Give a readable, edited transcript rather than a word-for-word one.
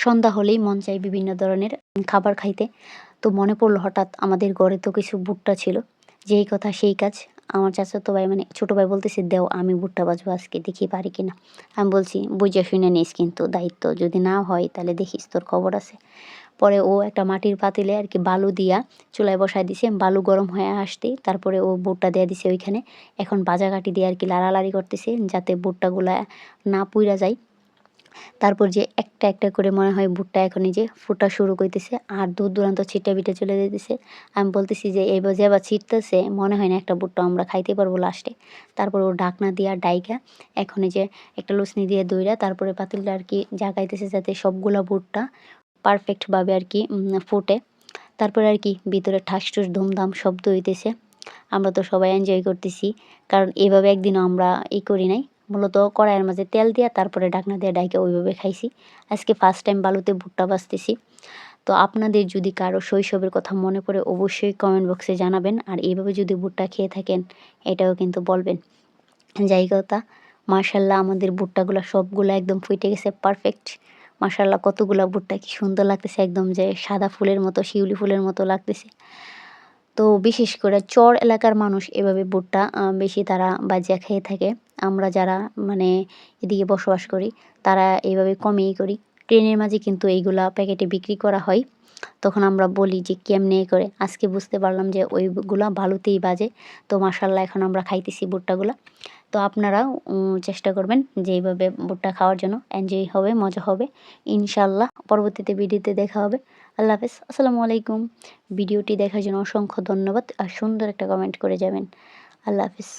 সন্ধ্যা হলেই মন চায় বিভিন্ন ধরনের খাবার খাইতে। তো মনে পড়লো হঠাৎ আমাদের ঘরে তো কিছু ভুট্টা ছিল। যেই কথা সেই কাজ। আমার চাচাতো ভাই মানে ছোট ভাই বলতেছে, "দেও আমি ভুট্টা ভাজবো আজকে দেখি পারি কিনা।" আমি বলছি, "বুইঝা শুইনা নিস কিন্তু দায়িত্ব। যদি না হয় তাহলে দেখিস তোর খবর আছে।" পরে ও একটা মাটির পাতিলে আরকি বালু দিয়া চুলায় বসায় দিছে। বালু গরম হয়ে আসতেই তারপরে ও ভুট্টা দিয়া দিছে ওইখানে। এখন ভাজাকাঠি দিয়ে আরকি লাড়ালাড়ি করতেছে যাতে ভুট্টাগুলা না পুইড়া যায়। তারপর যে একটা, একটা করে মনে হয় ভুট্টা এখন এই যে ফুটা শুরু কইতেছে আর দূর-দূরান্ত ছিটে-বিটে চলে যাইতেছে। আমি বলতেছি যে, "এবার যে আবার ছিটতেছে মনে হয় না একটা ভুট্টা আমরা খাইতে পারবো লাস্টে।" তারপর ও ঢাকনা দিয়া ডাইকা এখন এই যে একটা লুসনি দিয়ে দইরা তারপরে পাতিলটা আরকি জাগাইতেছে যাতে সবগুলা ভুট্টা পারফেক্ট ভাবে আরকি ফুটে। তারপরে আরকি ভিতরে ঠাস-টুস ধুমধাম শব্দ হইতেছে। আমরা তো সবাই এনজয় করতেছি। কারণ এভাবে একদিনও আমরা করি নাই। মূলত কড়াইয়ের মাঝে তেল দিয়া তারপরে ঢাকনা দিয়ে ডাইকা ওইভাবে খাইছি। আজকে ফার্স্ট টাইম বালুতে ভুট্টা ভাজতেছি। তো আপনাদের যদি কারো শৈশবের কথা মনে পড়ে অবশ্যই কমেন্ট বক্সে জানাবেন। আর এভাবে যদি ভুট্টা খেয়ে থাকেন এটাও কিন্তু বলবেন। যাই কথা, মাশাআল্লাহ আমাদের ভুট্টাগুলা সবগুলা একদম ফুইটে গেছে পারফেক্ট। মাশাআল্লাহ কতগুলা ভুট্টা কি সুন্দর লাগতেছে একদম যে সাদা ফুলের মতো, শিউলি ফুলের মতো লাগতেছে। তো বিশেষ করে চর এলাকার মানুষ এভাবে ভুট্টা বেশি তারা ভাইজা খেয়ে থাকে। আমরা যারা মানে এদিকে বসবাস করি তারা এভাবে কমই করি। ট্রেনের মাঝে কিন্তু এইগুলা প্যাকেটে বিক্রি করা হয়। তখন আমরা বলি যে কেমনে করে? আজকে বুঝতে পারলাম যে ওইগুলা বালুতেই ভাজে। তো মাশাআল্লাহ এখন আমরা খাইতেছি ভুট্টাগুলা। তো আপনারাও চেষ্টা করবেন যে এইভাবে ভুট্টা খাওয়ার জন্য। এনজয় হবে, মজা হবে। ইনশাআল্লাহ পরবর্তীতে ভিডিওতে দেখা হবে। আল্লাহ হাফেজ। আসসালামু আলাইকুম। ভিডিওটি দেখার জন্য অসংখ্য ধন্যবাদ। আর সুন্দর একটা কমেন্ট করে যাবেন। আল্লাহ হাফেজ।